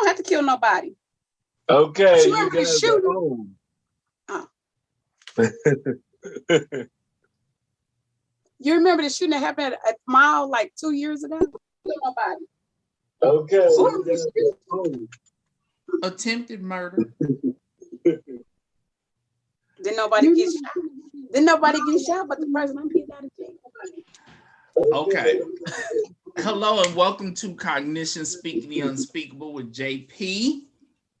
don't have to kill nobody. Okay, You remember the shooting? Oh. You remember the shooting that happened at mall like 2 years ago? Kill nobody. Okay. Attempted murder. Didn't nobody get shot. Didn't nobody get shot, but the person I'm getting out of jail. Okay. Hello and welcome to Cognitions, Speaking the Unspeakable with JP.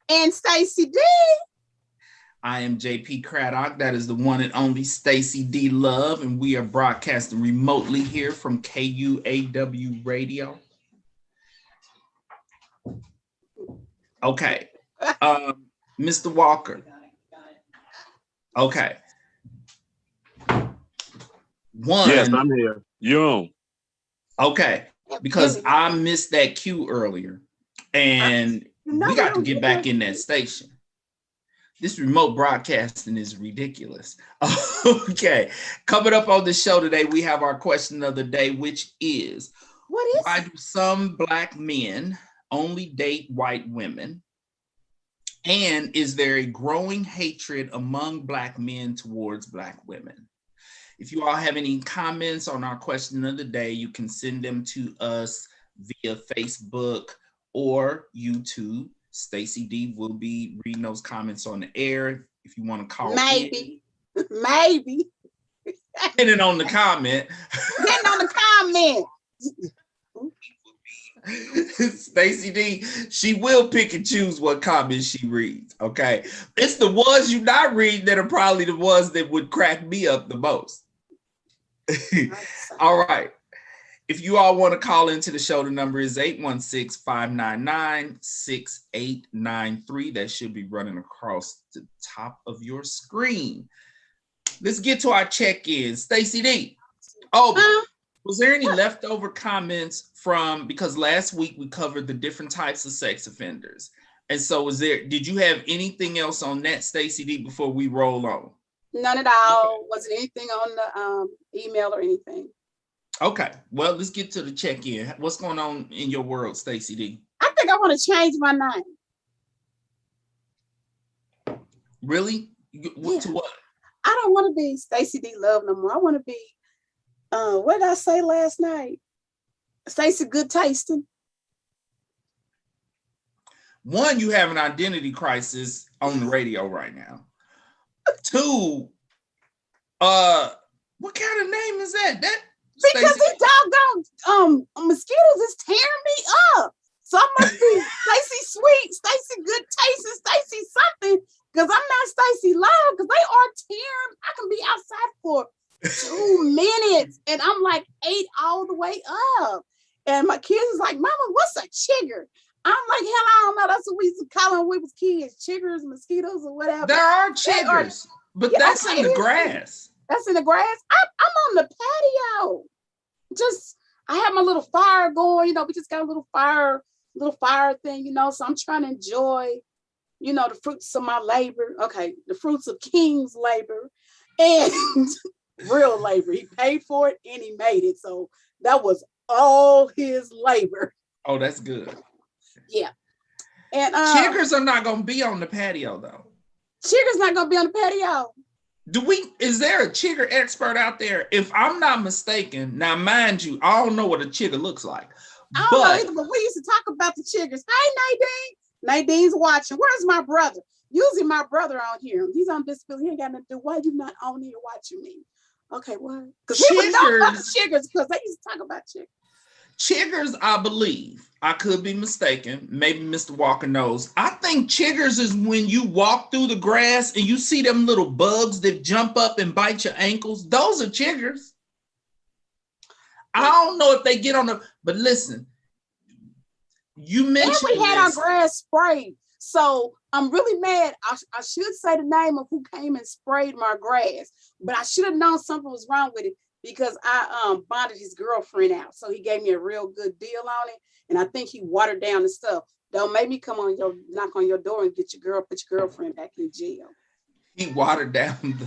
And Stacy D. I am JP Craddock. That is the one and only Stacy D Love, and we are broadcasting remotely here from KUAW Radio. Okay. Mr. Walker. Okay. One. Yes, I'm here. You're on. Okay. Because I missed that cue earlier. And we got to get back in that station. This remote broadcasting is ridiculous. Okay. Coming up on the show today, we have our question of the day, which is, why do some Black men only date white women? And is there a growing hatred among Black men towards Black women? If you all have any comments on our question of the day, you can send them to us via Facebook or YouTube. Stacy D will be reading those comments on the air. If you want to call maybe. Depending on the comment. Stacy D, she will pick and choose what comments she reads. Okay. It's the ones you not read that are probably the ones that would crack me up the most. All right. If you all want to call into the show, the number is 816-599-6893. That should be running across the top of your screen. Let's get to our check-in. Stacy D. Was there any leftover comments from, because last week we covered the different types of sex offenders. And so did you have anything else on that, Stacy D, before we roll on? None at all. Okay. Wasn't anything on the email or anything. Okay, well, let's get to the check-in. What's going on in your world, Stacy D? I think I want to change my name. Really? To what? I don't want to be Stacy D Love no more. I want to be, what did I say last night? Stacy Good Tasting. One, you have an identity crisis on the radio right now. Two, what kind of name is that? Because these doggone mosquitoes is tearing me up. So I must be Stacy Sweet, Stacy Good Tasting, Stacy something, because I'm not Stacy Love, because they are tearing. I can be outside for 2 minutes and I'm like 8 all the way up. And my kids is like, Mama, what's a chigger? I'm like, hell, I don't know. That's what we used to call them when we was kids, chiggers, mosquitoes, or whatever. There are chiggers, but that's in the grass. That's in the grass. I'm on the patio. I have my little fire going, we just got a little fire thing, so I'm trying to enjoy, the fruits of my labor. Okay, the fruits of King's labor and real labor. He paid for it and he made it. So that was all his labor. Oh, that's good. Yeah. And chiggers are not gonna be on the patio though. Chiggers not gonna be on the patio. Is there a chigger expert out there? If I'm not mistaken, now mind you, I don't know what a chigger looks like. I don't know either, but we used to talk about the chiggers. Hey, Nadine. Nadine's watching. Where's my brother? Usually my brother on here. He's on disability. He ain't got nothing to do. Why you not on here watching me? Okay, what? Because he would know about the chiggers because they used to talk about chiggers. Chiggers, I believe, I could be mistaken. Maybe Mr. Walker knows. I think chiggers is when you walk through the grass and you see them little bugs that jump up and bite your ankles. Those are chiggers. I don't know if they get on but listen, you mentioned and we had our grass sprayed. So I'm really mad. I should say the name of who came and sprayed my grass, but I should have known something was wrong with it, because I bonded his girlfriend out. So he gave me a real good deal on it. And I think he watered down the stuff. Don't make me come knock on your door and put your girlfriend back in jail. He watered down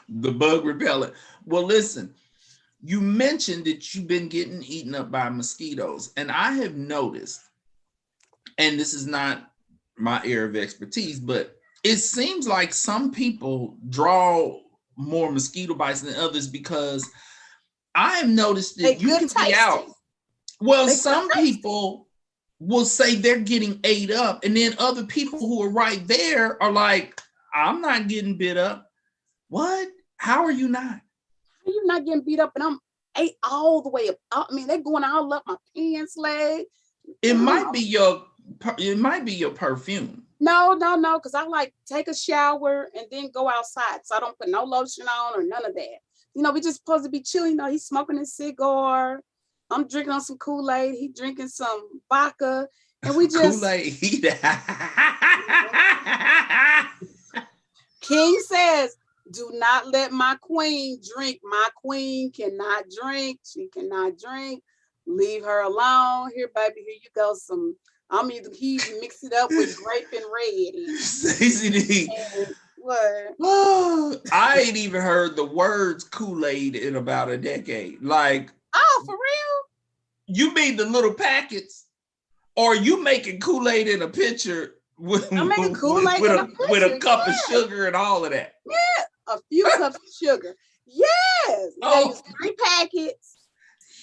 the bug repellent. Well, listen, you mentioned that you've been getting eaten up by mosquitoes. And I have noticed, and this is not my area of expertise, but it seems like some people draw more mosquito bites than others because I have noticed that you can be out. Well, some people will say they're getting ate up, and then other people who are right there are like, I'm not getting bit up. What? How are you not? How are you not getting beat up? And I'm ate all the way up. I mean, they're going all up my pants leg. It might be your perfume. No, because I like take a shower and then go outside. So I don't put no lotion on or none of that. You know, we just supposed to be chilling. You know, he's smoking his cigar. I'm drinking on some Kool-Aid. He drinking some vodka. And we just Kool-Aid. King says, do not let my queen drink. My queen cannot drink. She cannot drink. Leave her alone. Here, baby, here you go. He mix it up with grape and red. Stacy D. What? I ain't even heard the words Kool-Aid in about a decade. Like, oh, for real? You mean the little packets? Or you making Kool-Aid in a pitcher with a cup of sugar and all of that? Yeah, a few cups of sugar. Yes. Oh. Use 3 packets.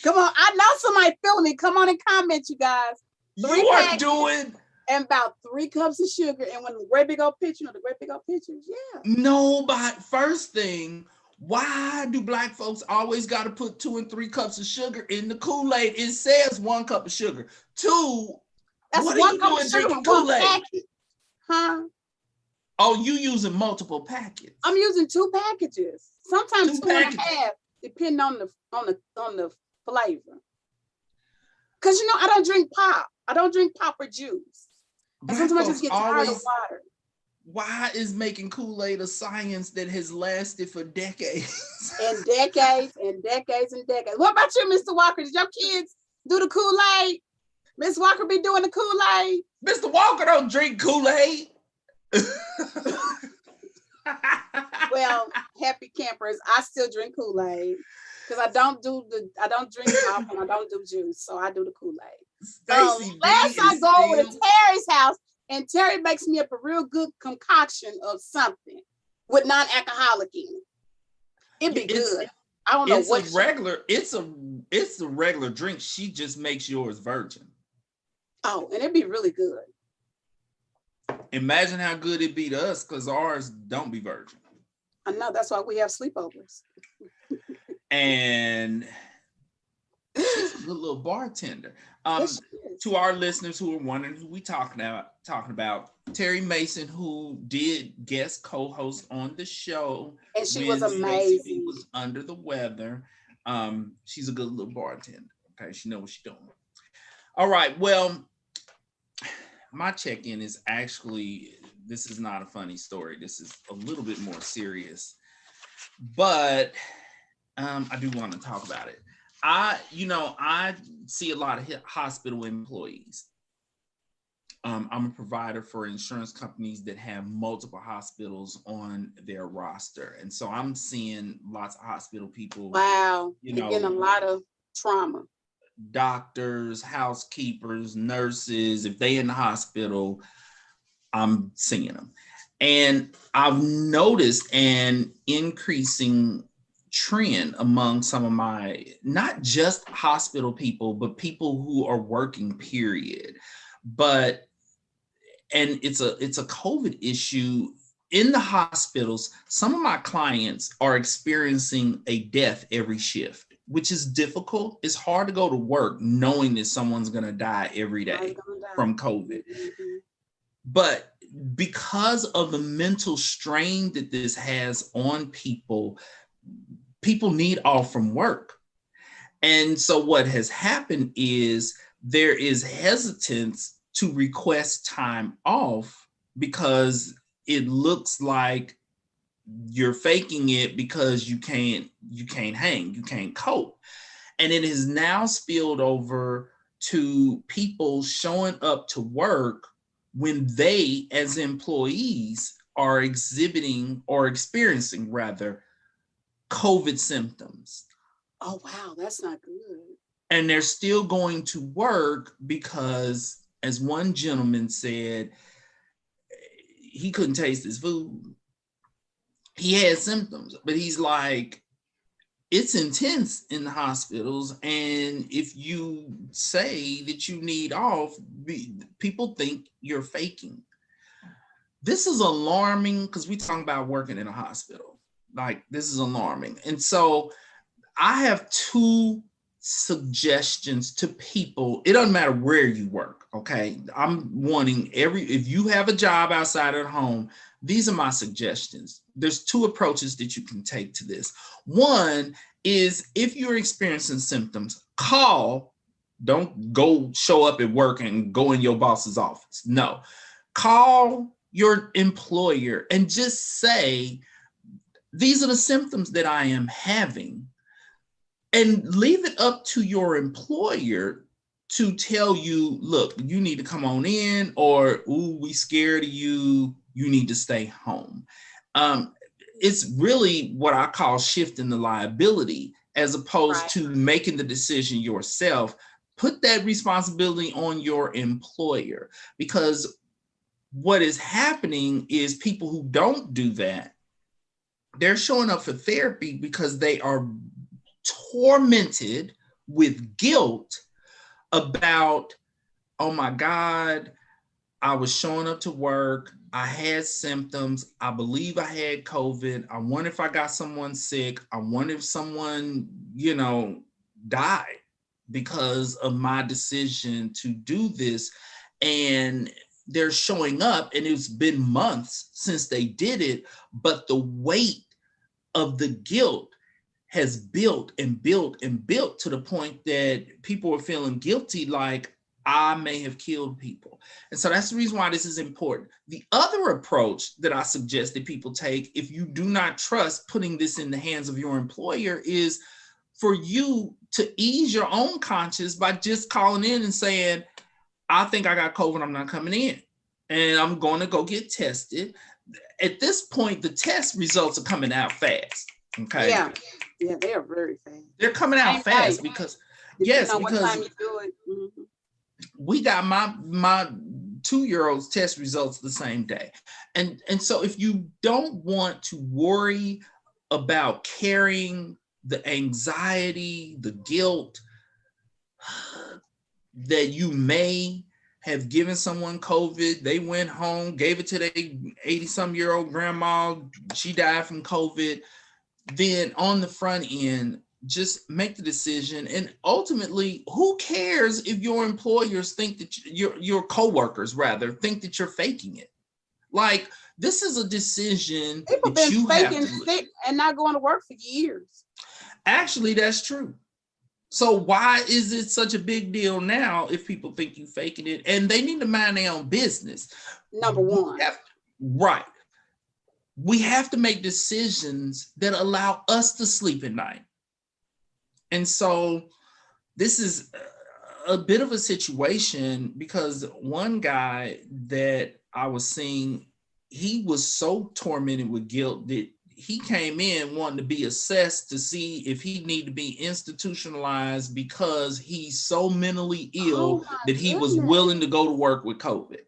Come on, I know somebody feeling me. Come on and comment, you guys. You are doing and about 3 cups of sugar, and when the great big old pitcher, the great big old pitchers, yeah. No, but first thing, why do Black folks always got to put 2 and 3 cups of sugar in the Kool-Aid? It says 1 cup of sugar. 2. That's what 1 are you cup doing of sugar drinking with 1 Kool-Aid? packet. Huh? Oh, you using multiple packets? I'm using 2 packages. Sometimes 2 packages. and a half, depending on the flavor. Because you know, I don't drink pop. I don't drink pop or juice. And sometimes I just get tired of water. Why is making Kool-Aid a science that has lasted for decades? And decades and decades and decades. What about you, Mr. Walker? Did your kids do the Kool-Aid? Miss Walker be doing the Kool-Aid? Mr. Walker don't drink Kool-Aid. Well, happy campers, I still drink Kool-Aid because I don't drink pop and I don't do juice, so I do the Kool-Aid. Last I go over to Terry's house, and Terry makes me up a real good concoction of something with non-alcoholic in it. It'd be good. I don't know what. It's a regular drink. She just makes yours virgin. Oh, and it'd be really good. Imagine how good it'd be to us, because ours don't be virgin. I know, that's why we have sleepovers. And she's a good little bartender. To our listeners who are wondering who we talking about, Terry Mason, who did guest co-host on the show, and she was amazing. She was under the weather. She's a good little bartender. Okay, she knows what she's doing. All right, well, my check-in is actually, this is not a funny story. This is a little bit more serious, but I do want to talk about it. I see a lot of hospital employees. I'm a provider for insurance companies that have multiple hospitals on their roster. And so I'm seeing lots of hospital people. Wow, you're getting a lot of trauma. Doctors, housekeepers, nurses, if they in the hospital, I'm seeing them. And I've noticed an increasing trend among some of my, not just hospital people, but people who are working, period. And it's a COVID issue in the hospitals. Some of my clients are experiencing a death every shift, which is difficult. It's hard to go to work knowing that someone's going to die every day from COVID. Mm-hmm. But because of the mental strain that this has on people, people need off from work. And so what has happened is there is hesitance to request time off because it looks like you're faking it because you can't hang, you can't cope. And it has now spilled over to people showing up to work when they, as employees, are exhibiting or experiencing rather COVID symptoms. Oh, wow, that's not good. And they're still going to work because, as one gentleman said, he couldn't taste his food. He had symptoms, but he's like, it's intense in the hospitals. And if you say that you need off, people think you're faking. This is alarming because we talk about working in a hospital. Like, this is alarming. And so I have two suggestions to people. It doesn't matter where you work, okay? I'm wanting if you have a job outside of home, these are my suggestions. There's two approaches that you can take to this. One is, if you're experiencing symptoms, call. Don't go show up at work and go in your boss's office. No, call your employer and just say, these are the symptoms that I am having. And leave it up to your employer to tell you, look, you need to come on in, or, ooh, we scared of you, you need to stay home. It's really what I call shifting the liability, as opposed to making the decision yourself. Put that responsibility on your employer, because what is happening is people who don't do that, they're showing up for therapy because they are tormented with guilt about, oh my God, I was showing up to work, I had symptoms, I believe I had COVID, I wonder if I got someone sick, I wonder if someone, died because of my decision to do this. And they're showing up, and it's been months since they did it, but the weight of the guilt has built and built and built to the point that people are feeling guilty, like, I may have killed people. And so that's the reason why this is important. The other approach that I suggest that people take, if you do not trust putting this in the hands of your employer, is for you to ease your own conscience by just calling in and saying, I think I got COVID, I'm not coming in, and I'm going to go get tested. At this point, the test results are coming out fast. Okay. Yeah, they are very fast. They're coming out fast because, yes, because what time you do it. Mm-hmm. We got my 2-year-old's test results the same day. And so if you don't want to worry about carrying the anxiety, the guilt that you may have given someone COVID, they went home, gave it to their 80-some-year-old grandma, she died from COVID, then on the front end, just make the decision. And ultimately, who cares if your employers think that your coworkers rather think that you're faking it? Like, this is a decision people that you have to sick and not going to work for years. Actually, that's true. So why is it such a big deal now if people think you faking it? And they need to mind their own business. Number one. Right. We have to make decisions that allow us to sleep at night. And so this is a bit of a situation, because one guy that I was seeing, he was so tormented with guilt that he came in wanting to be assessed to see if he needed to be institutionalized because he's so mentally ill that he was willing to go to work with COVID.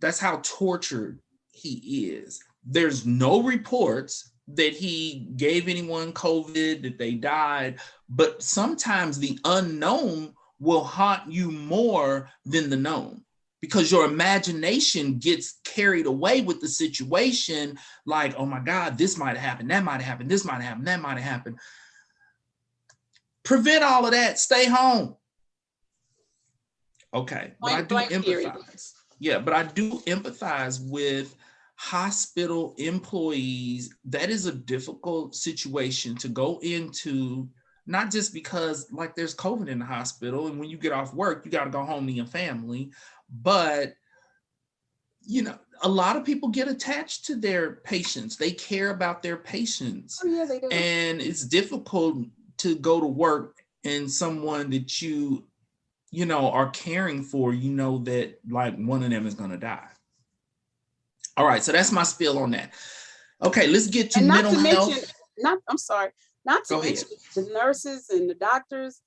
That's how tortured he is. There's no reports that he gave anyone COVID, that they died, but sometimes the unknown will haunt you more than the known, because your imagination gets carried away with the situation, like, oh my God, this might have happened, that might have happened, this might have happened, that might have happened. Prevent all of that, stay home. Okay, but I do empathize. Yeah, but I do empathize with hospital employees. That is a difficult situation to go into, not just because like there's COVID in the hospital and when you get off work, you got to go home to your family, but a lot of people get attached to their patients. They care about their patients. Oh, yeah, they do. And it's difficult to go to work and someone that you are caring for, that like one of them is going to die. All right, so that's my spiel on that. Okay, let's get to mental health. Not to mention the nurses and the doctors.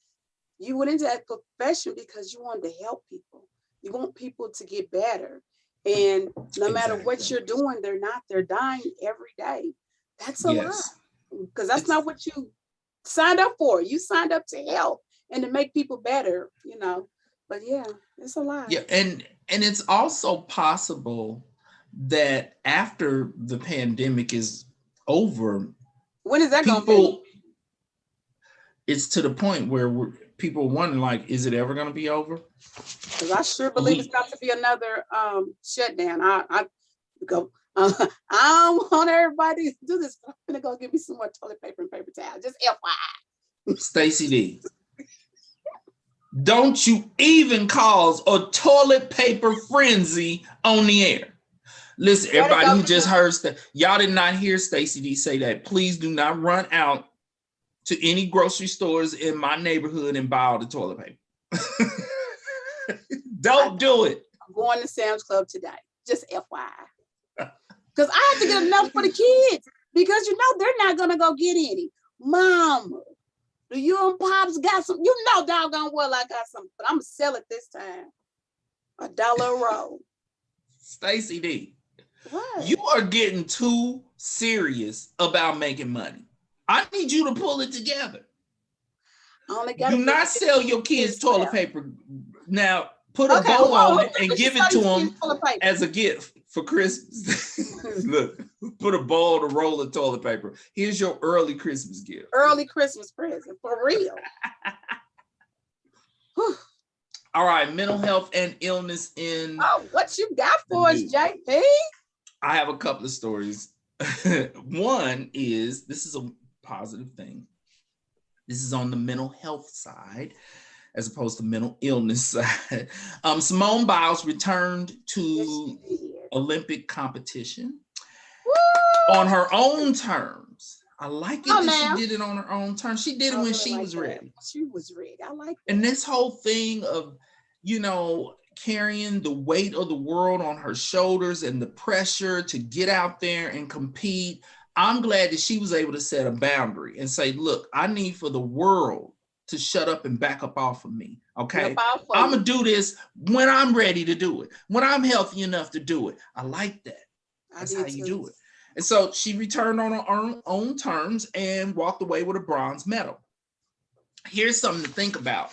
You went into that profession because you wanted to help people. You want people to get better. And no matter what you're doing, they're dying every day. That's a lot. Because that's not what you signed up for. You signed up to help and to make people better, you know. But yeah, it's a lot. Yeah, and it's also possible that after the pandemic is over, when is that going to be? It's to the point where people are wondering, like, is it ever going to be over? Because I sure believe it's got to be another shutdown. I go. I don't want everybody to do this. I'm gonna go get me some more toilet paper and paper towel. Just FYI. Stacy D, don't you even cause a toilet paper frenzy on the air. Listen, everybody who just heard, y'all did not hear Stacy D say that. Please do not run out to any grocery stores in my neighborhood and buy all the toilet paper. Don't do it. I'm going to Sam's Club today. Just FYI. Because I have to get enough for the kids. Because you know they're not going to go get any. Mama, do you and Pops got some? You know doggone well I got some. But I'm going to sell it this time. $1 a roll. Stacy D. What? You are getting too serious about making money. I need you to pull it together. Do not sell your kids toilet paper. Now, put a bow on it and give it to them as a gift for Christmas. Look, put a bowl to roll of toilet paper. Here's your early Christmas gift. Early Christmas present, for real. All right, mental health and illness in. Oh, what you got for us, JP? I have a couple of stories. One is, this is a positive thing. This is on the mental health side, as opposed to mental illness side. Simone Biles returned to Olympic competition on her own terms. I like it that she did it on her own terms. She did it when she was ready. She was ready. I like that. And this whole thing of, you know, carrying the weight of the world on her shoulders and the pressure to get out there and compete. I'm glad that she was able to set a boundary and say, look, I need for the world to shut up and back up off of me. Okay. I'm going to do this when I'm ready to do it, when I'm healthy enough to do it. I like that. That's how you do it. And so she returned on her own terms and walked away with a bronze medal. Here's something to think about.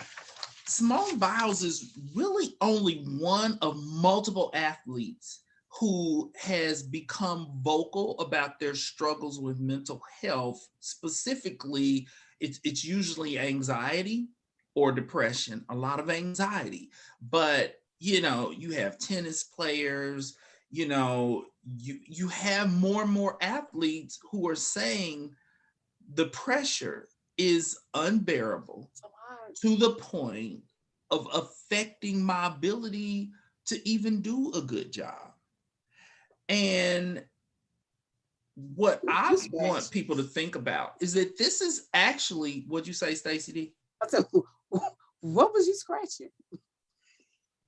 Simone Biles is really only one of multiple athletes who has become vocal about their struggles with mental health. Specifically, it's usually anxiety or depression, a lot of anxiety. But, you know, you have tennis players, you know, you have more and more athletes who are saying the pressure is unbearable to the point of affecting my ability to even do a good job. And what I want people to think about is that this is actually, what'd you say, Stacy D? I said, what was you scratching?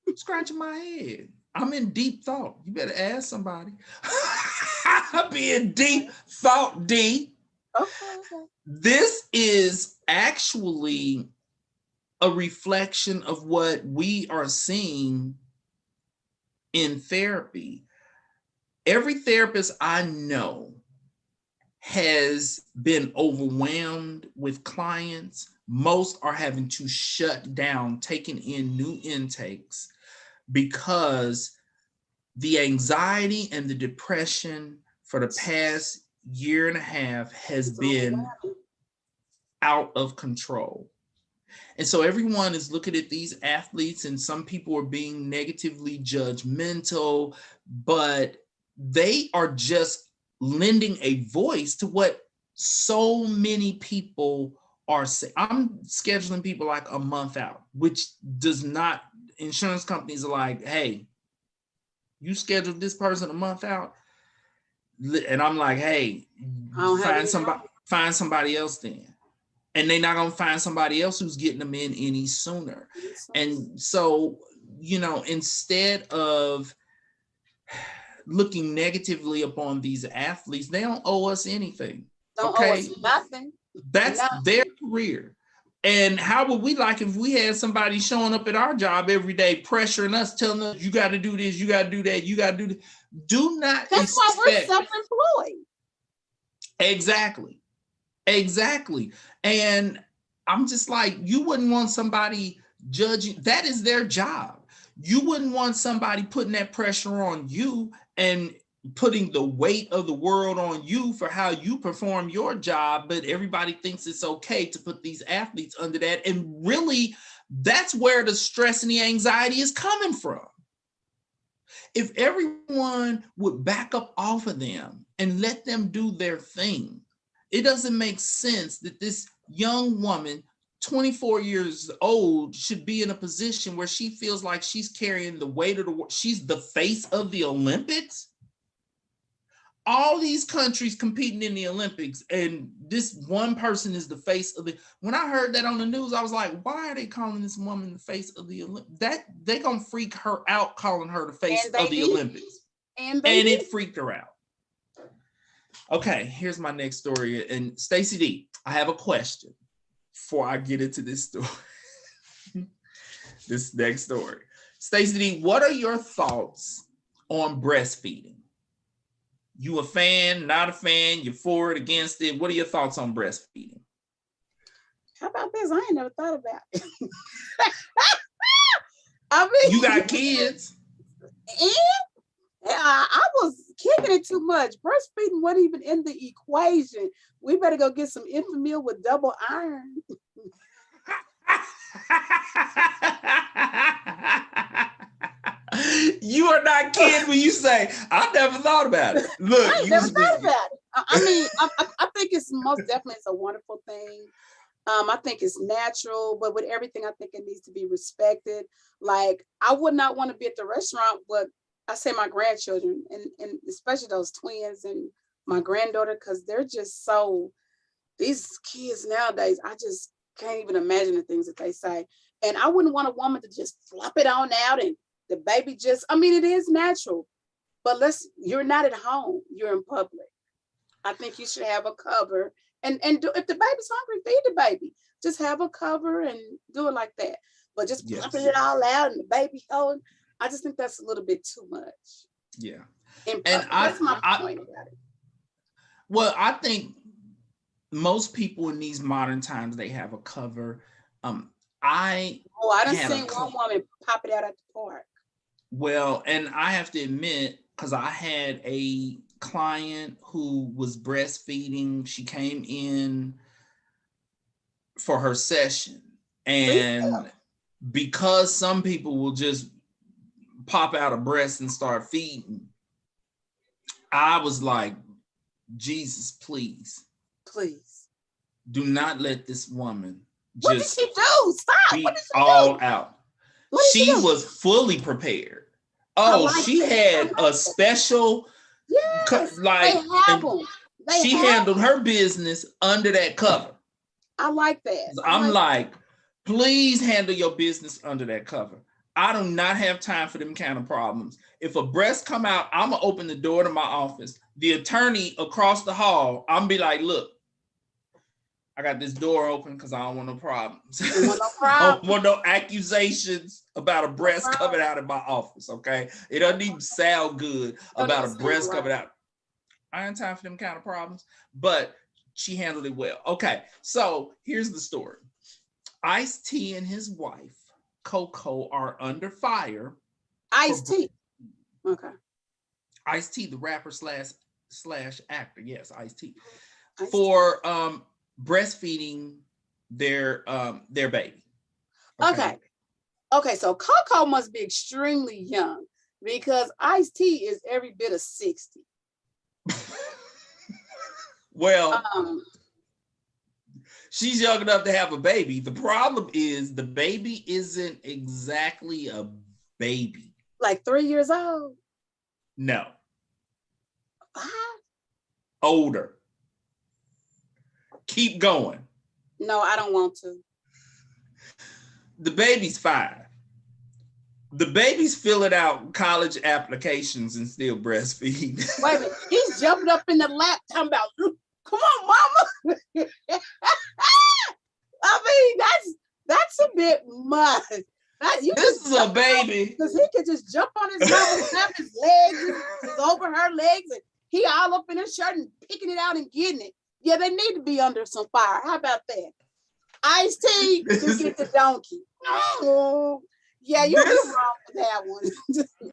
I'm scratching my head. I'm in deep thought. You better ask somebody. I'll be in deep thought, D. Okay. This is actually a reflection of what we are seeing in therapy. Every therapist I know has been overwhelmed with clients. Most are having to shut down, taking in new intakes because the anxiety and the depression for the past year and a half has been out of control. And so everyone is looking at these athletes, and some people are being negatively judgmental, but they are just lending a voice to what so many people are saying. I'm scheduling people like a month out, which does not, insurance companies are like, hey, you scheduled this person a month out? And I'm like, hey, find somebody else then. And they're not going to find somebody else who's getting them in any sooner. And so, you know, instead of looking negatively upon these athletes, they don't owe us anything. Don't owe us nothing. That's their career. And how would we like if we had somebody showing up at our job every day, pressuring us, telling us, you got to do this, you got to do that, you got to do this. Do not That's why we're self-employed. Exactly. And I'm just like, you wouldn't want somebody judging. That is their job. You wouldn't want somebody putting that pressure on you and putting the weight of the world on you for how you perform your job, but everybody thinks it's okay to put these athletes under that. And really, that's where the stress and the anxiety is coming from. If everyone would back up off of them and let them do their thing, it doesn't make sense that this young woman, 24 years old, should be in a position where she feels like she's carrying the weight of the world. She's the face of the Olympics. All these countries competing in the Olympics, and this one person is the face of the. When I heard that on the news, I was like, why are they calling this woman the face of the Olympics? That they gonna freak her out calling her the face of the Olympics. And it freaked her out. Okay, here's my next story. And Stacy D, I have a question before I get into this story. This next story. Stacy D, what are your thoughts on breastfeeding? You a fan, not a fan, you're for it, against it? What are your thoughts on breastfeeding? How about this? I ain't never thought about it. I mean, you got kids. And I was kicking it too much. Breastfeeding wasn't even in the equation. We better go get some Infamil with double iron. You are not kidding when you say, I never thought about it. Look, I never thought about it. I mean, I think it's most definitely it's a wonderful thing. I think it's natural, but with everything, I think it needs to be respected. Like, I would not want to be at the restaurant, but I say my grandchildren, and especially those twins and my granddaughter, because they're just so, these kids nowadays, I just can't even imagine the things that they say. And I wouldn't want a woman to just flop it on out and the baby just, I mean, it is natural, but you're not at home, you're in public. I think you should have a cover and do, if the baby's hungry, feed the baby. Just have a cover and do it like that. But just flipping it all out and the baby holding, I just think that's a little bit too much. Yeah. And that's my point about it. Well, I think most people in these modern times, they have a cover. I done seen one woman pop it out at the park. Well, and I have to admit, because I had a client who was breastfeeding. She came in for her session. And because some people will just pop out a breast and start feeding, I was like, Jesus, please. Please. Do not let this woman what just did she do? Stop. be all out. She was fully prepared. Oh, she had a special, like, she handled her business under that cover. I like that. I'm like, please handle your business under that cover. I do not have time for them kind of problems. If a breast come out, I'm gonna open the door to my office. The attorney across the hall, I'm gonna be like, look, I got this door open because I don't want no problems. I don't want no accusations about a breast coming out of my office, okay? It doesn't even sound good about a breast coming out. I ain't time for them kind of problems, but she handled it well. Okay, so here's the story. Ice-T and his wife, Coco, are under fire. Ice-T? Okay. Ice-T, the rapper slash actor, yes, Ice-T. For breastfeeding their baby. Okay, so Coco must be extremely young because Ice-T is every bit of 60. Well, she's young enough to have a baby. The problem is the baby isn't exactly a baby. Like 3 years old? No. What? Older. Keep going. No, I don't want to. The baby's 5. The baby's filling out college applications and still breastfeeding. Wait a minute. He's jumping up in the lap talking about, come on, mama. I mean, that's a bit much. This is a baby. Because he could just jump on his mama, snap his legs, he's over her legs, and he all up in his shirt and picking it out and getting it. Yeah, they need to be under some fire. How about that? Ice-T, you get the donkey. Oh, yeah, you're wrong with that one.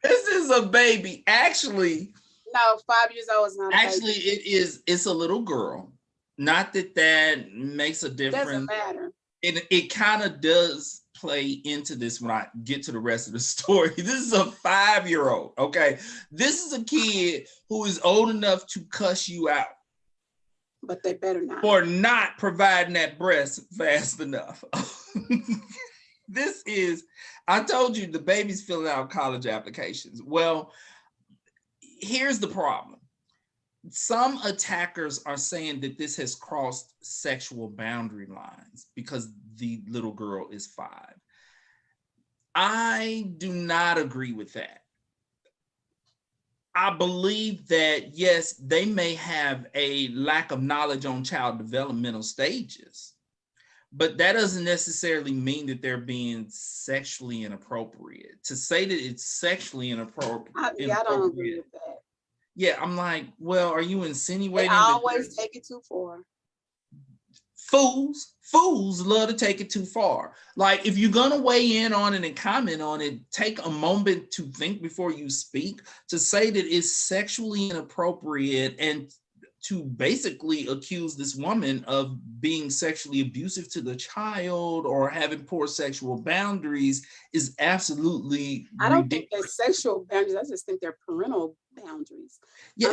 This is a baby. Actually, no, 5 years old is not. Actually, it's a little girl. Not that makes a difference. Doesn't matter. It kind of does play into this when I get to the rest of the story. This is a 5-year-old. Okay, this is a kid who is old enough to cuss you out. But they better not. For not providing that breast fast enough. I told you the baby's filling out college applications. Well, here's the problem. Some attackers are saying that this has crossed sexual boundary lines because the little girl is 5. I do not agree with that. I believe that, yes, they may have a lack of knowledge on child developmental stages, but that doesn't necessarily mean that they're being sexually inappropriate. To say that it's sexually inappropriate. I don't agree with that. Yeah, I'm like, well, are you insinuating? They always take it too far. Fools love to take it too far. Like, if you're gonna weigh in on it and comment on it, take a moment to think before you speak. To say that it's sexually inappropriate and to basically accuse this woman of being sexually abusive to the child or having poor sexual boundaries is absolutely I don't ridiculous. think they're sexual boundaries. I just think they're parental boundaries. Yeah,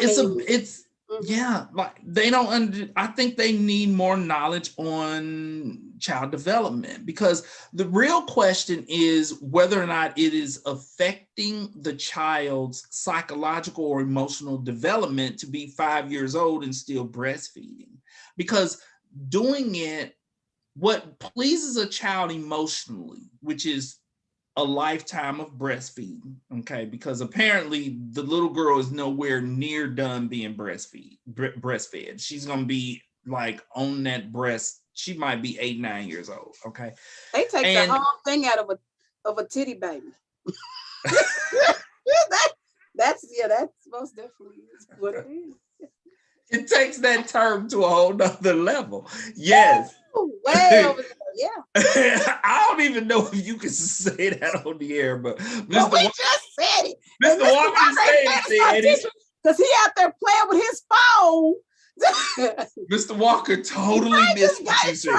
yeah, like they don't I think they need more knowledge on child development, because the real question is whether or not it is affecting the child's psychological or emotional development to be 5 years old and still breastfeeding. Because doing it, what pleases a child emotionally, which is a lifetime of breastfeeding, okay? Because apparently the little girl is nowhere near done being breastfed. She's gonna be like on that breast. She might be 8, 9 years old, okay? They take the whole thing out of a titty baby. That's most definitely what it is. It takes that term to a whole nother level. Yes. Way over there. Yeah. I don't even know if you can say that on the air, but Mr. We just said it. Mr. Walker said it. Because he out there playing with his phone. Mr. Walker totally missed what you said.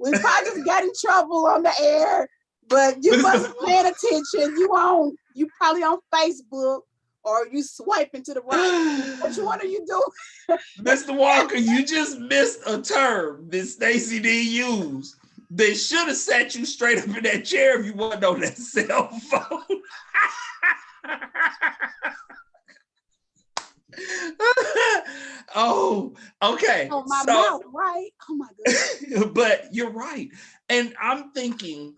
We probably just got in trouble on the air, but you wasn't paying attention. You probably on Facebook, or you swiping to the right. Which one are you doing? Mr. Walker, you just missed a term that Stacy D used. They should have sat you straight up in that chair if you wasn't on that cell phone. Oh, okay. Oh, my mouth, right? Oh my goodness. But you're right. And I'm thinking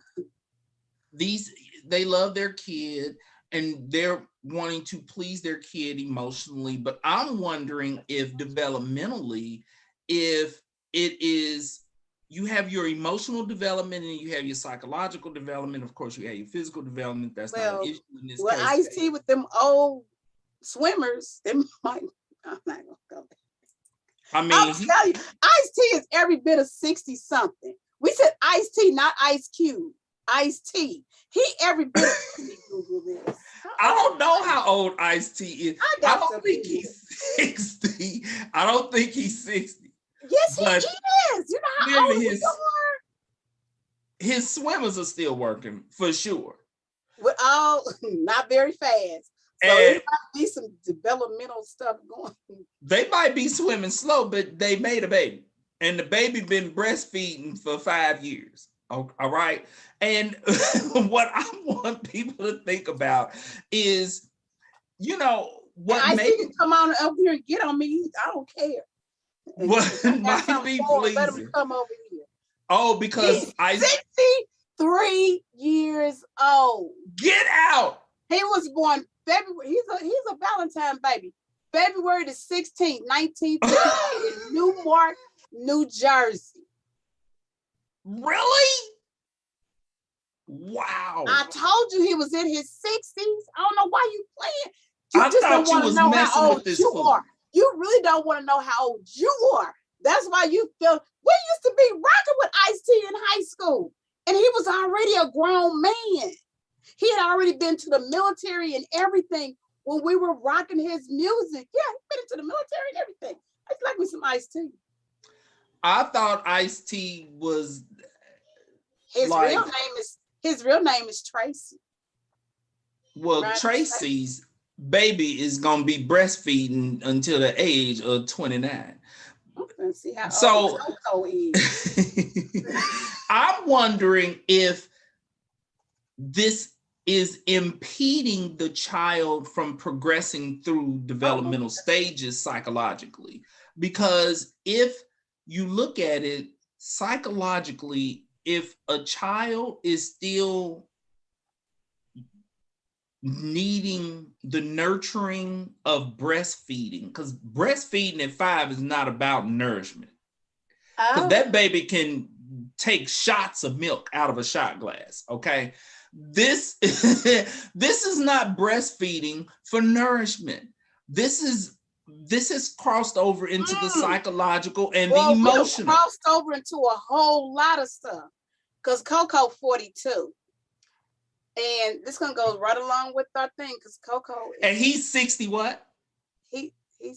they love their kid and they're wanting to please their kid emotionally, but I'm wondering if developmentally, if it is, you have your emotional development and you have your psychological development. Of course, you have your physical development. That's not an issue in this case. Well, Ice-T with them old swimmers, they might. I'm not gonna go there. I mean, I'll tell you, Ice-T is every bit of 60 something. We said Ice-T, not Ice Cube. Ice-T. He every bit of Google this. I don't know how old Ice-T is. I don't think he's 60. I don't think he's 60. Yes, he is. You know how old he his swimmers are still working for sure. Well, not very fast. So there might be some developmental stuff going. They might be swimming slow, but they made a baby. And the baby been breastfeeding for 5 years. All right. And what I want people to think about is, what I see you come on up here and get on me. I don't care. What might be pleasing. Let him come over here. Oh, because He's 63 years old. Get out. He was born February. He's a Valentine baby. February the 16th, 1950, in Newark, New Jersey. Really? Wow. I told you he was in his 60s. I don't know why you playing. You I just thought don't you want to was know messing how with old this you fool. are. You really don't want to know how old you are. That's why you feel we used to be rocking with Ice-T in high school. And he was already a grown man. He had already been to the military and everything when we were rocking his music. Yeah, he's been into the military and everything. I just like me some Ice-T. I thought Ice-T was His real name is Tracy. Well, Right? Tracy's baby is gonna be breastfeeding until the age of 29. Let's see how So old Coco is. I'm wondering if this is impeding the child from progressing through developmental stages psychologically. Because if you look at it psychologically, if a child is still needing the nurturing of breastfeeding, because breastfeeding at 5 is not about nourishment, because that baby can take shots of milk out of a shot glass. Okay, this is not breastfeeding for nourishment. This is crossed over into the psychological and the emotional. Crossed over into a whole lot of stuff, because Coco 42. And this gonna go right along with our thing, because Coco and he's 60 what? He's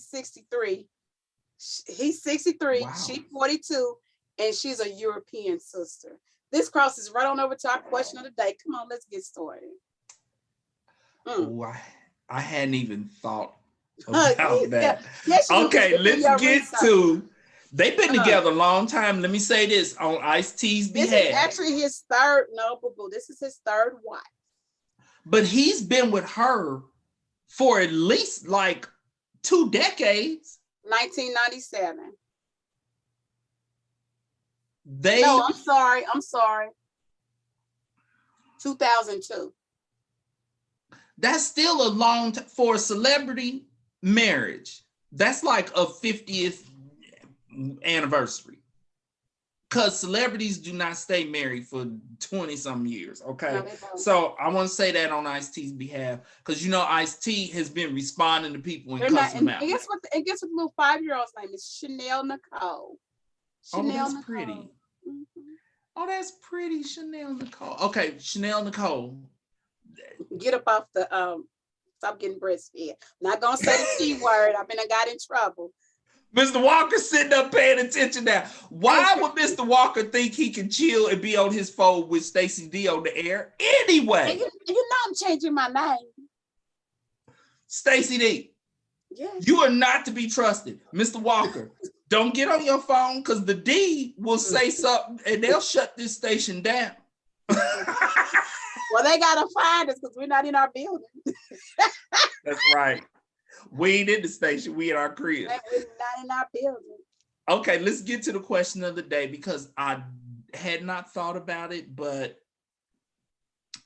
63. He's 63. Wow. She's 42, and she's a European sister. This crosses right on over to our question of the day. Come on, let's get started. Oh, I hadn't even thought about that. Yes, okay, let's get to. They've been together a long time. Let me say this on Ice-T's behalf. This is actually his third. No, boo-boo. This is his third wife. But he's been with her for at least like 2 decades. 1997. No, I'm sorry. 2002. That's still a long time for a celebrity marriage. That's like a 50th anniversary. Because celebrities do not stay married for 20-some years, okay? No, so I want to say that on Ice-T's behalf, because you know Ice-T has been responding to people and cussing them out. And guess what the little 5-year-old's name is? Chanel Nicole. Chanel that's Nicole. Pretty. Mm-hmm. Oh, that's pretty, Chanel Nicole. Okay, Chanel Nicole. Get up off the stop getting breastfed. Not gonna say the T word. I've got in trouble. Mr. Walker sitting up paying attention now. Why would Mr. Walker think he can chill and be on his phone with Stacy D on the air anyway? You know I'm changing my name. Stacy D. Yes. You are not to be trusted. Mr. Walker, don't get on your phone because the D will say something and they'll shut this station down. Well, they gotta find us because we're not in our building. That's right. We ain't in the station, we in our crib. We're not in our building. Okay, let's get to the question of the day because I had not thought about it, but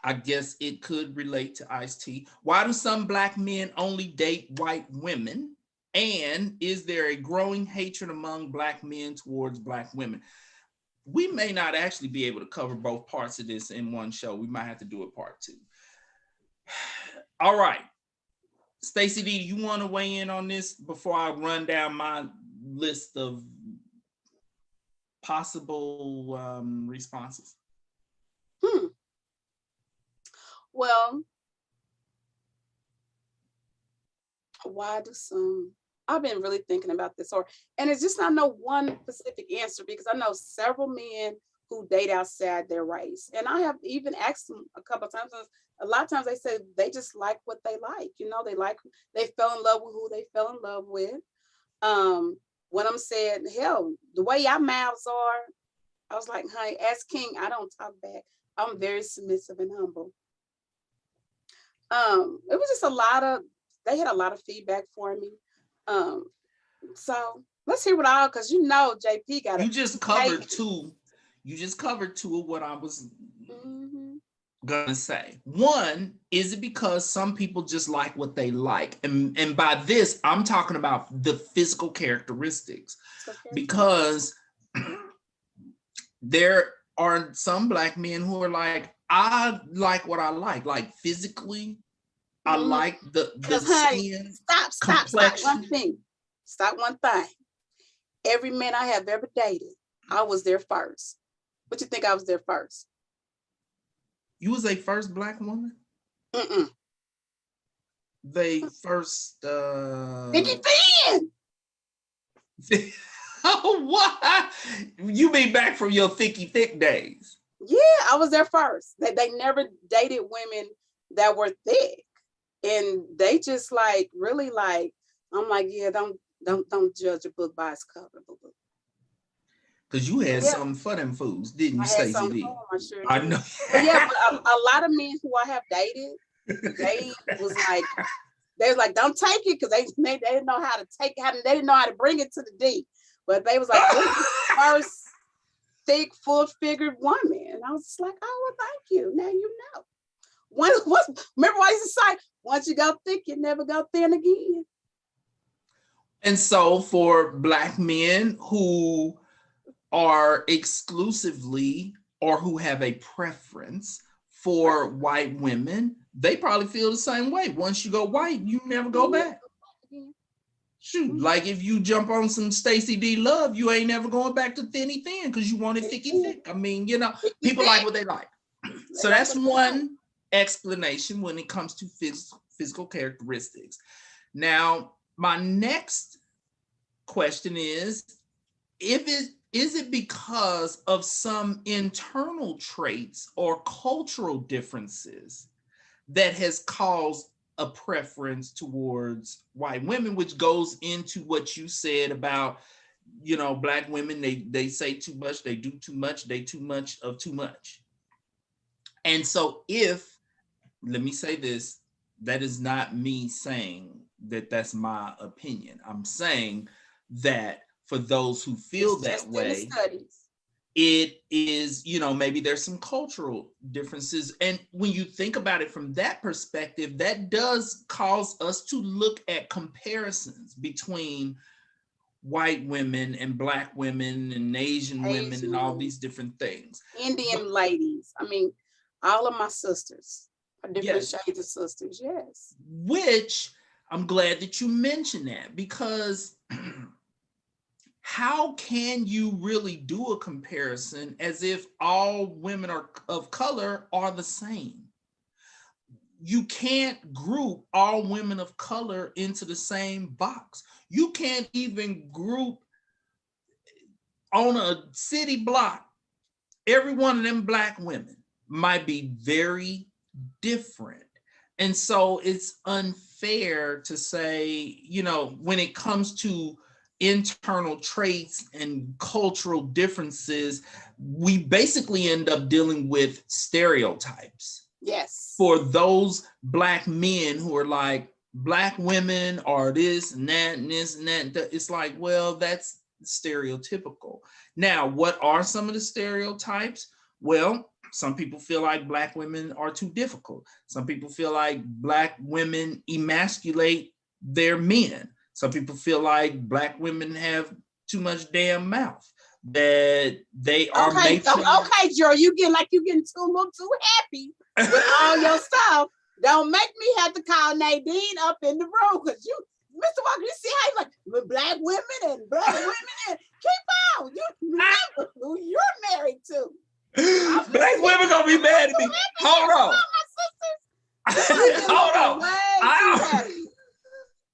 I guess it could relate to Ice-T. Why do some Black men only date white women? And is there a growing hatred among Black men towards Black women? We may not actually be able to cover both parts of this in one show. We might have to do a part 2. All right. Stacy D, you want to weigh in on this before I run down my list of possible responses? Well, why do some? I've been really thinking about this, and it's just not no one specific answer because I know several men who date outside their race, and I have even asked them a couple of times. A lot of times they say they just like what they like. You know, they fell in love with who they fell in love with. When I'm saying, hell, the way y'all mouths are, I was like, honey, as king, I don't talk back. I'm very submissive and humble. It was just they had a lot of feedback for me. So let's hear what because you know JP got You just covered 2. You just covered 2 of what I was gonna say. One, is it because some people just like what they like? And by this, I'm talking about the physical characteristics. Because there are some Black men who are like, I like what I like physically. I like the skin. Stop. One thing. Stop one thing. Every man I have ever dated, I was there first. What you think I was there first? You was a first Black woman? Mm-mm. They first Thicky Thin. Oh, what? You mean back from your thicky thick days? Yeah, I was there first. They never dated women that were thick. And they just like really like, I'm like, yeah, don't judge a book by its cover, boo-boo. Because you had something for them fools, didn't you, Stacy D? I know. But yeah, but a lot of men who I have dated, they was like, don't take it, because they didn't know how to take it, they didn't know how to bring it to the D. But they was like, this is the first thick, full-figured woman. And I was just like, oh, well, thank you. Now you know. Remember what I used to say? Once you go thick, you never go thin again. And so for Black men who are exclusively or who have a preference for white women, they probably feel the same way. Once you go white, you never go back. Shoot, like if you jump on some Stacy D Love, you ain't never going back to thinny thin because you want it thicky thick. I mean, you know, people like what they like. So that's one explanation when it comes to physical characteristics. Now, my next question is it because of some internal traits or cultural differences that has caused a preference towards white women, which goes into what you said about, you know, Black women, they say too much, they do too much, they too much of too much. And so let me say this, that is not me saying that that's my opinion. I'm saying that for those who feel that way, it is, you know, maybe there's some cultural differences. And when you think about it from that perspective, that does cause us to look at comparisons between white women and Black women and Asian women and all these different things. Indian ladies. I mean, all of my sisters are different shades of sisters, yes. Which I'm glad that you mentioned that, because how can you really do a comparison as if all women of color are the same? You can't group all women of color into the same box. You can't even group on a city block, every one of them Black women might be very different. And so it's unfair to say, you know, when it comes to internal traits and cultural differences, we basically end up dealing with stereotypes. Yes. For those Black men who are like, Black women are this and that and this and that, it's like, well, that's stereotypical. Now, what are some of the stereotypes? Well, some people feel like Black women are too difficult. Some people feel like Black women emasculate their men. Some people feel like Black women have too much damn mouth, that they are okay, Joe, you getting too happy with all your stuff. Don't make me have to call Nadine up in the room, because you, Mr. Walker, you see how he's like, with Black women and Black women, and keep on. You remember who you're married to. Black women gonna be mad at me. Hold on. Hold on.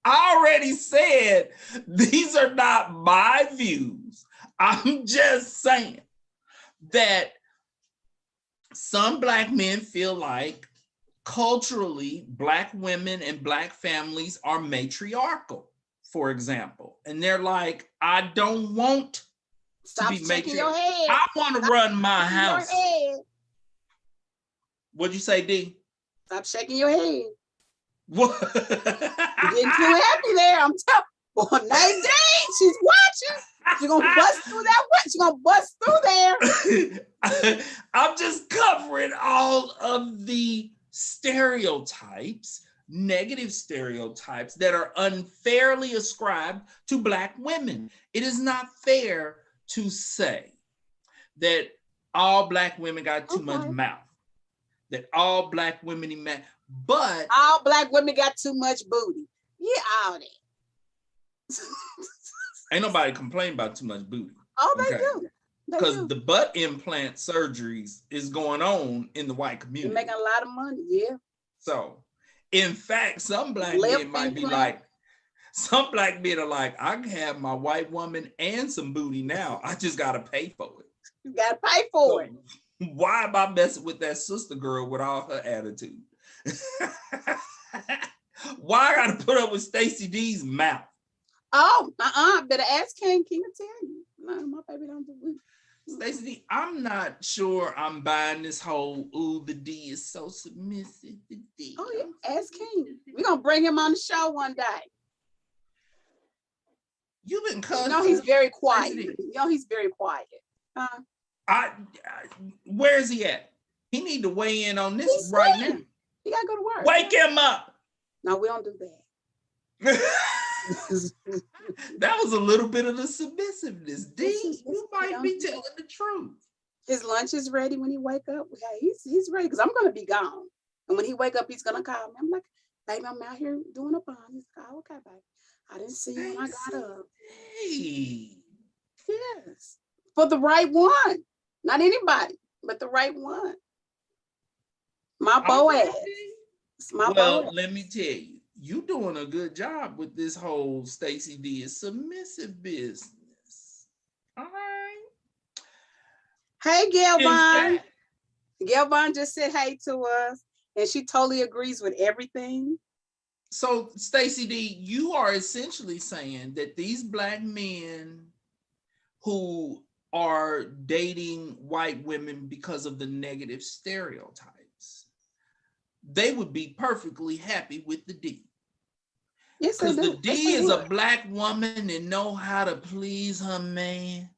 I already said these are not my views. I'm just saying that some Black men feel like culturally Black women and Black families are matriarchal, for example. And they're like, I don't want to be matriarchal. I want to run my house. What'd you say, D? Stop shaking your head. What? You're getting too happy there. I'm telling you. Well, Nadine, she's watching. She's gonna bust through that. She's gonna bust through there. I'm just covering all of the stereotypes, negative stereotypes that are unfairly ascribed to Black women. It is not fair to say that all black women got too much mouth. That all black women but all black women got too much booty. Yeah, all that. Ain't nobody complain about too much booty. Oh, they do. Because the butt implant surgeries is going on in the white community. You're making a lot of money, yeah. So, in fact, some black men might be like, some black men are like, I can have my white woman and some booty now. I just gotta pay for it. You gotta pay for it. Why am I messing with that sister girl with all her attitude? Why I gotta put up with Stacy D's mouth? Oh, better ask King. King will tell you. No, my baby don't do it. Stacy D, I'm not sure I'm buying this whole, ooh, the D is so submissive. The D. Oh, yeah, ask King. We're gonna bring him on the show one day. You've been cussing. No, he's very quiet. He's very quiet. Where is he at? He need to weigh in on this right now. He gotta go to work. Wake him up. No, we don't do that. That was a little bit of the submissiveness, D. You might be telling the truth. His lunch is ready when he wake up. Yeah, he's ready because I'm gonna be gone. And when he wake up, he's gonna call me. I'm like, baby, I'm out here doing a bond. He's like, oh, okay, baby. I didn't see you when I got up. Hey. Yes. For the right one. Not anybody, but the right one. My Boaz. Let me tell you. You doing a good job with this whole Stacy D is submissive business. All right. Hey, Gelvon. Gelvon just said hey to us, and she totally agrees with everything. So, Stacy D, you are essentially saying that these black men who are dating white women because of the negative stereotypes, they would be perfectly happy with the D. Yes, because the D is a black woman and know how to please her man.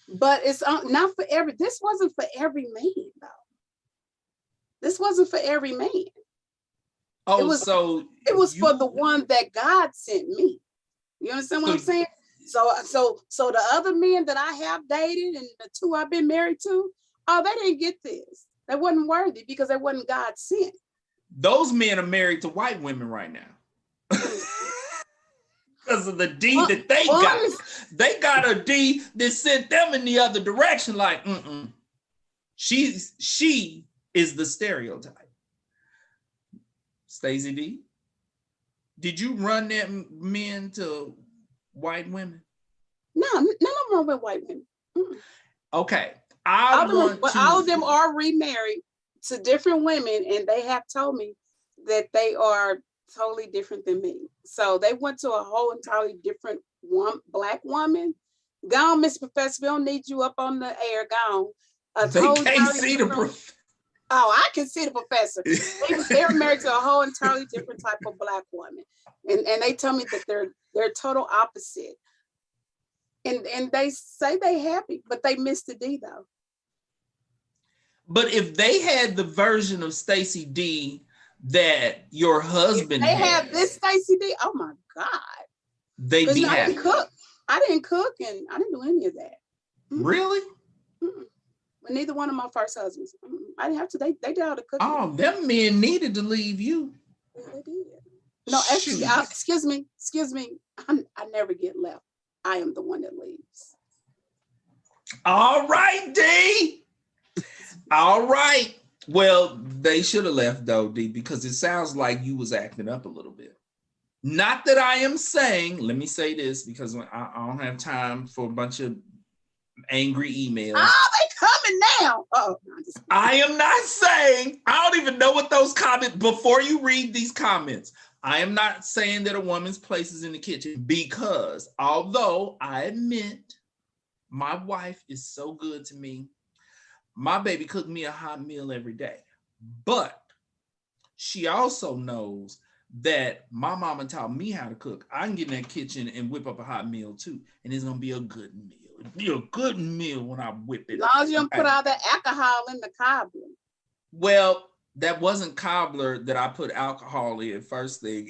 But it's not for every. This wasn't for every man, though. This wasn't for every man. Oh, it was for the one that God sent me. You understand what I'm saying? So the other men that I have dated and the two I've been married to, oh, they didn't get this. They wasn't worthy because they wasn't God sent. Those men are married to white women right now. Because of the D that they got. They got a D that sent them in the other direction. Like, she is the stereotype. Stacy D, did you run that men to white women? No, none of them were white women. Okay. All of them are remarried to different women, and they have told me that they are totally different than me. So they went to a whole entirely different black woman. Gone, Miss Professor, we don't need you up on the air. Gone. They can't see the professor. Oh, I can see the professor. They're married to a whole entirely different type of black woman. And they tell me that they're total opposite. And they say they happy, but they missed the D though. But if they had the version of Stacy D that your husband have this Stacy D, oh my God. They'd be happy. I didn't cook and I didn't do any of that. Really? But neither one of my first husbands. I didn't have to. They did all the cooking. Oh, them men needed to leave you. Yeah, they did. No, excuse me. I never get left. I am the one that leaves. All right, D. All right. Well, they should have left though, D, because it sounds like you was acting up a little bit. Not that I am saying, let me say this because I don't have time for a bunch of angry emails. Oh, they coming now. I am not saying, I don't even know what those comments, before you read these comments, I am not saying that a woman's place is in the kitchen because although I admit my wife is so good to me, my baby cooked me a hot meal every day, but she also knows that my mama taught me how to cook. I can get in that kitchen and whip up a hot meal too, and it's gonna be a good meal. It'll be a good meal when I whip it. As long as you don't put all that alcohol in the cobbler. Well, that wasn't cobbler that I put alcohol in first thing.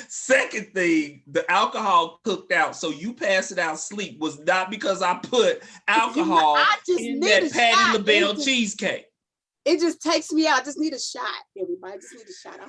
Second thing, the alcohol cooked out, so you pass it out sleep was not because I put alcohol in that Patti LaBelle cheesecake. It just takes me out. I just need a shot, everybody. I just need a shot.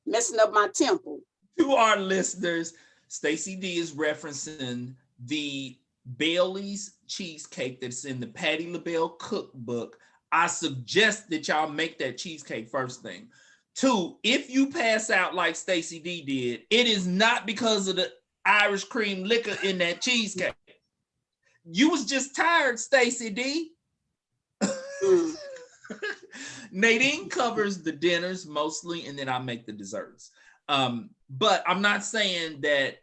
Messing up my temple. To our listeners, Stacy D is referencing the Bailey's cheesecake that's in the Patti LaBelle cookbook. I suggest that y'all make that cheesecake first thing. 2, if you pass out like Stacy D did, it is not because of the Irish cream liquor in that cheesecake. You was just tired, Stacy D. Nadine covers the dinners mostly, and then I make the desserts. But I'm not saying that,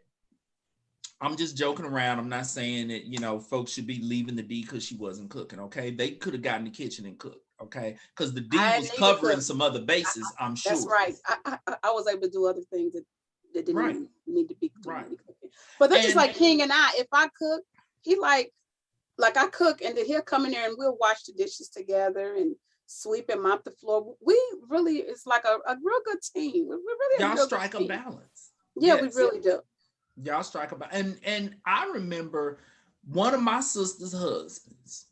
I'm just joking around. I'm not saying that, you know, folks should be leaving the D because she wasn't cooking, okay? They could have gotten in the kitchen and cooked, okay? Because the D was covering some other bases, I'm sure. That's right. I was able to do other things that didn't need to be right. But that's just like King and I. If I cook, he like I cook, and then he'll come in there and we'll wash the dishes together and sweep and mop the floor. We really, it's like a real good team. We really y'all strike a balance. Yeah, yes. We really do. Y'all strike a balance. And I remember one of my sister's husbands.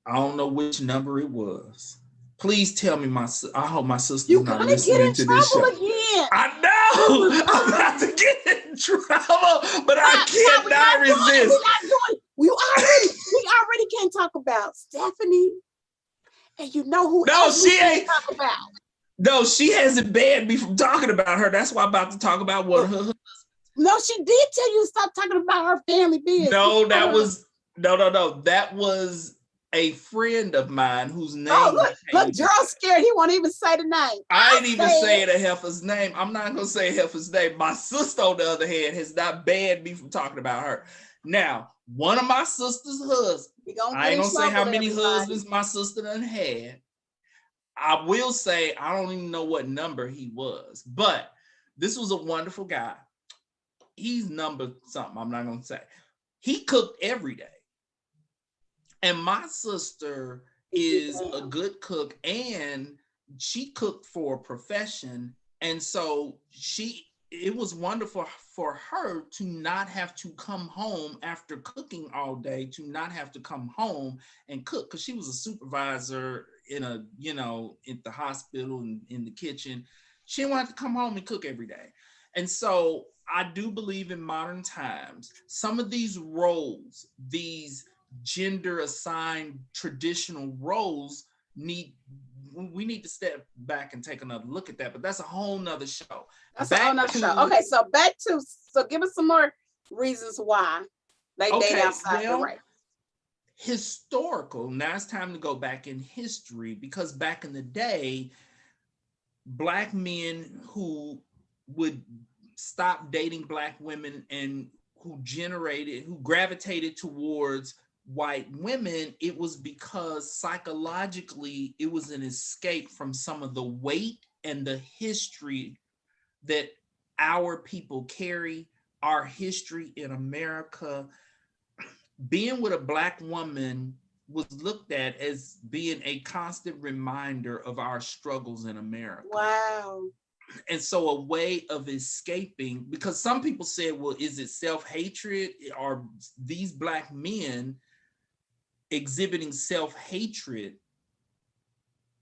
I don't know which number it was. Please tell me I hope my sister's not listening to this show. Again. I know I'm about to get in trouble, but I cannot resist. We already can't talk about Stephanie. And you know who else we can't talk about. No, she hasn't banned me from talking about her. That's why I'm about to talk about one of her husbands. No, she did tell you to stop talking about her family business. No, that was That was a friend of mine whose name. Oh, look, Gerald's scared. He won't even say the name. I ain't even saying a heifer's name. I'm not gonna say a heifer's name. My sister, on the other hand, has not banned me from talking about her. Now, one of my sister's husbands, I ain't gonna say how many husbands my sister done had. I will say I don't even know what number he was, but this was a wonderful guy. He's number something, I'm not gonna say. He cooked every day. And my sister is a good cook, and she cooked for a profession. And so it was wonderful for her to not have to come home after cooking all day, to not have to come home and cook, because she was a supervisor in at the hospital and in the kitchen. She didn't want to come home and cook every day. And so I do believe in modern times, some of these roles, these gender assigned traditional roles, we need to step back and take another look at that, but that's a whole nother show. That's a whole nother show. Okay, so give us some more reasons why they date outside the race. Historical, now it's time to go back in history, because back in the day, Black men who would stop dating Black women and who gravitated towards white women, it was because psychologically it was an escape from some of the weight and the history that our people carry, our history in America. Being with a Black woman was looked at as being a constant reminder of our struggles in America. Wow. And so a way of escaping, because some people said, well, is it self-hatred? Are these Black men exhibiting self-hatred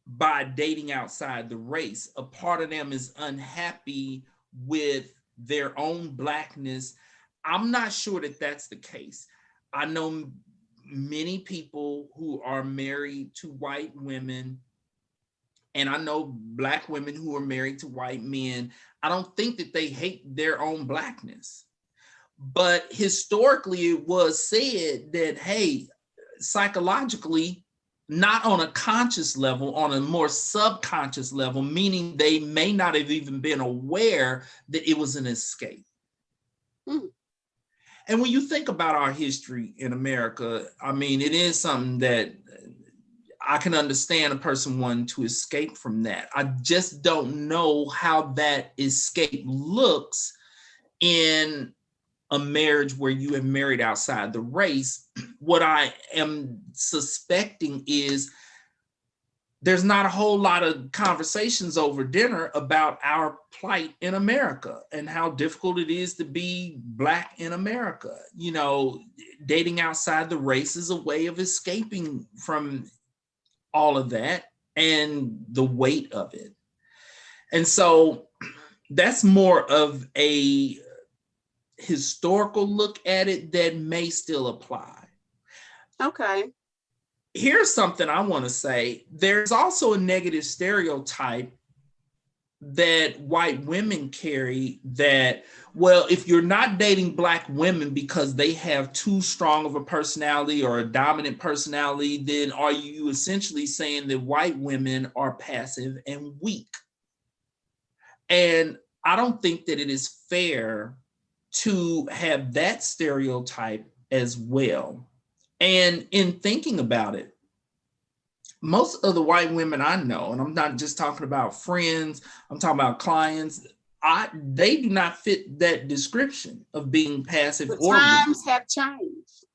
by dating outside the race? A part of them is unhappy with their own Blackness. I'm not sure that that's the case. I know many people who are married to white women, and I know Black women who are married to white men. I don't think that they hate their own Blackness. But historically, it was said that, hey, psychologically, not on a conscious level, on a more subconscious level, meaning they may not have even been aware that it was an escape. Mm. And when you think about our history in America, I mean, it is something that I can understand a person wanting to escape from that. I just don't know how that escape looks in a marriage where you have married outside the race. What I am suspecting is there's not a whole lot of conversations over dinner about our plight in America and how difficult it is to be Black in America. You know, dating outside the race is a way of escaping from all of that and the weight of it. And so that's more of a historical look at it that may still apply. Okay. Here's something I want to say. There's also a negative stereotype that white women carry that, well, if you're not dating Black women because they have too strong of a personality or a dominant personality, then are you essentially saying that white women are passive and weak? And I don't think that it is fair to have that stereotype as well. And in thinking about it, most of the white women I know, and I'm not just talking about friends, I'm talking about clients, they do not fit that description of being passive. The times have changed.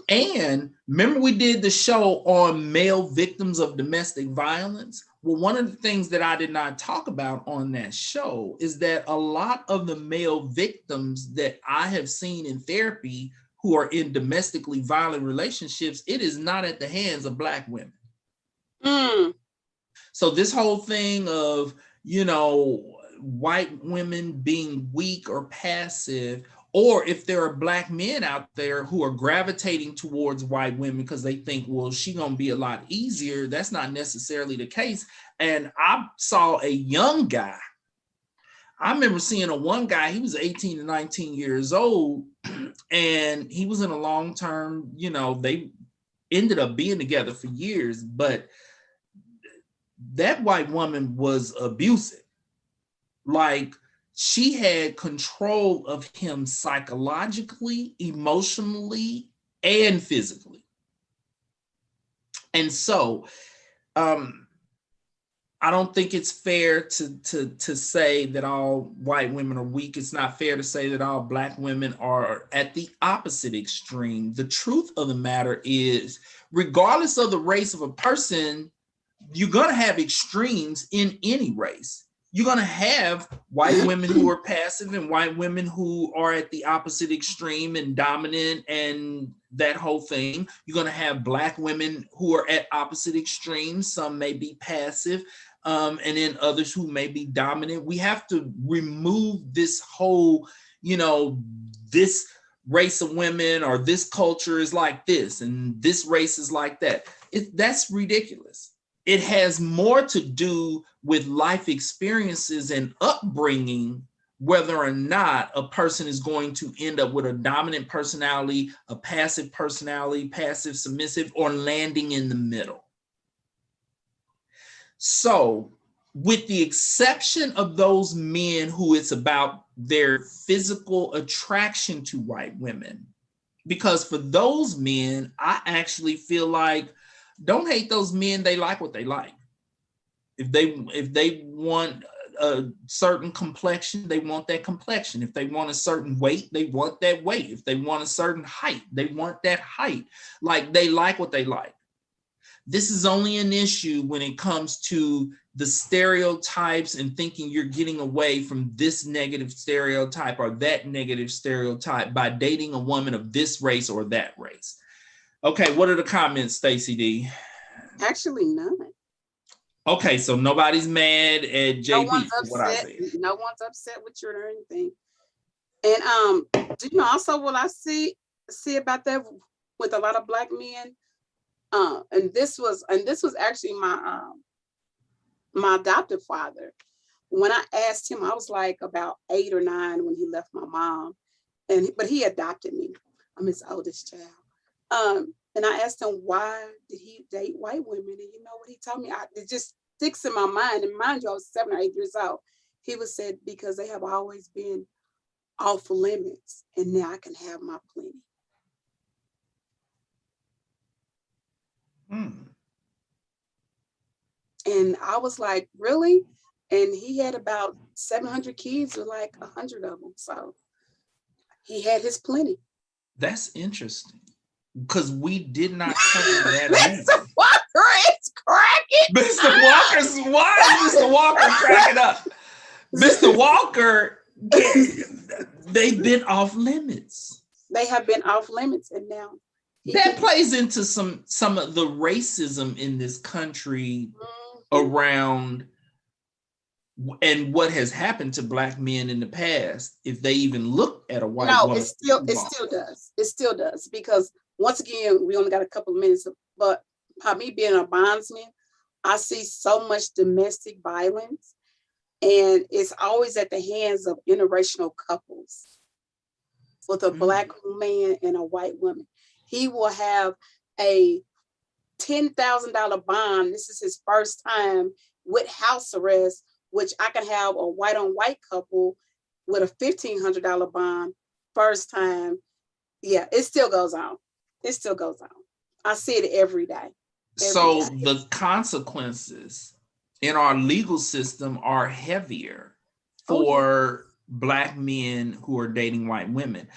And remember we did the show on male victims of domestic violence? Well, one of the things that I did not talk about on that show is that a lot of the male victims that I have seen in therapy who are in domestically violent relationships, it is not at the hands of Black women. So this whole thing of, you know, white women being weak or passive, or if there are Black men out there who are gravitating towards white women because they think, well, she's gonna be a lot easier, that's not necessarily the case. And I saw a young guy. I remember seeing one guy, he was 18 to 19 years old, and he was in a long-term, you know, they ended up being together for years, but that white woman was abusive. Like, she had control of him psychologically, emotionally, and physically. And so I don't think it's fair to say that all white women are weak. It's not fair to say that all Black women are at the opposite extreme. The truth of the matter is, regardless of the race of a person, you're going to have extremes in any race. You're going to have white women who are passive and white women who are at the opposite extreme and dominant and that whole thing. You're going to have Black women who are at opposite extremes. Some may be passive, and then others who may be dominant. We have to remove this whole, you know, this race of women or this culture is like this and this race is like that. That's ridiculous. It has more to do with life experiences and upbringing, whether or not a person is going to end up with a dominant personality, a passive personality, passive submissive, or landing in the middle. So, with the exception of those men who it's about their physical attraction to white women, because for those men, I actually feel like, don't hate those men, they like what they like. If they want a certain complexion, they want that complexion. If they want a certain weight, they want that weight. If they want a certain height, they want that height. Like, they like what they like. This is only an issue when it comes to the stereotypes and thinking you're getting away from this negative stereotype or that negative stereotype by dating a woman of this race or that race. Okay, what are the comments, Stacy D? Actually, none. Okay, so nobody's mad at JB. No one's upset. No one's upset with you or anything. And do you know also what I see about that with a lot of Black men? And this was actually my adoptive father. When I asked him, I was like about 8 or 9 when he left my mom, but he adopted me. I'm his oldest child. And I asked him, why did he date white women? And you know what he told me? It just sticks in my mind. And mind you, I was 7 or 8 years old. He was said, because they have always been off limits, and now I can have my plenty. And I was like, really? And he had about 700 kids, or like 100 of them. So he had his plenty. That's interesting, because we did not cover that. It's cracking. Mr. Walker's, why is Mr. Walker cracking up? Mr. Walker, they've been off limits. They have been off limits, and now that plays into some of the racism in this country around and what has happened to Black men in the past. If they even look at a white woman, it still does, because once again, we only got a couple of minutes, but by me being a bondsman, I see so much domestic violence, and it's always at the hands of interracial couples with a Black man and a white woman. He will have a $10,000 bond. This is his first time with house arrest, which I can have a white on white couple with a $1,500 bond first time. Yeah, it still goes on. It still goes on. I see it every day. So the consequences in our legal system are heavier for Black men who are dating white women.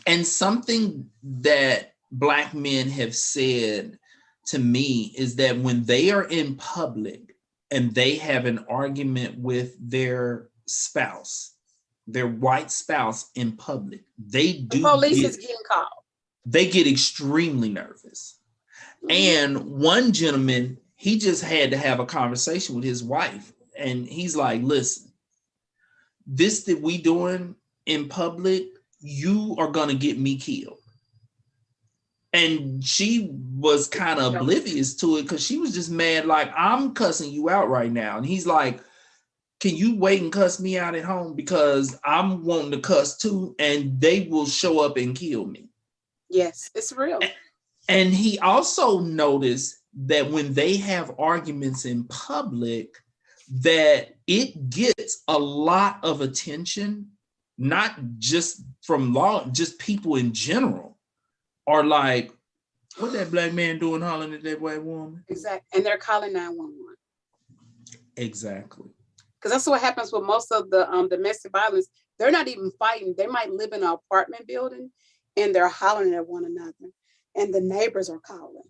And something that Black men have said to me is that when they are in public and they have an argument with their spouse, their white spouse in public, the police is getting called. They get extremely nervous. And one gentleman, he just had to have a conversation with his wife, and he's like, listen, this that we doing in public, you are gonna get me killed. And she was kind of oblivious to it because she was just mad, like, I'm cussing you out right now. And he's like, can you wait and cuss me out at home, because I'm wanting to cuss too, and they will show up and kill me. Yes, it's real. And he also noticed that when they have arguments in public, that it gets a lot of attention, not just from law, just people in general are like, what that Black man doing hollering at that white woman? Exactly. And they're calling 911. Exactly. Because that's what happens with most of the domestic violence. They're not even fighting. They might live in an apartment building and they're hollering at one another, and the neighbors are calling.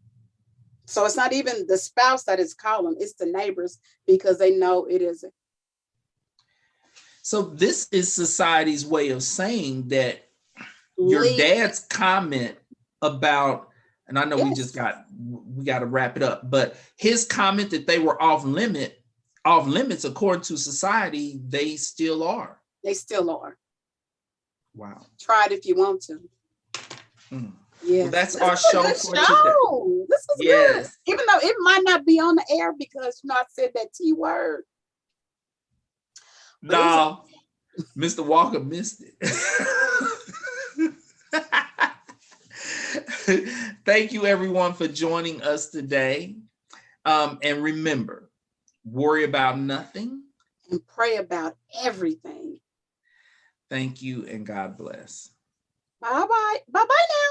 So it's not even the spouse that is calling, it's the neighbors, because they know it isn't. So this is society's way of saying that your dad's comment about, and I know we got to wrap it up, but his comment that they were off limits, according to society, they still are. They still are. Wow. Try it if you want to. Yeah, well, that's our show for today. This was good, even though it might not be on the air because I said that T word. No, Mr. Walker missed it. Thank you, everyone, for joining us today. And remember, worry about nothing and pray about everything. Thank you, and God bless. Bye-bye. Bye-bye now.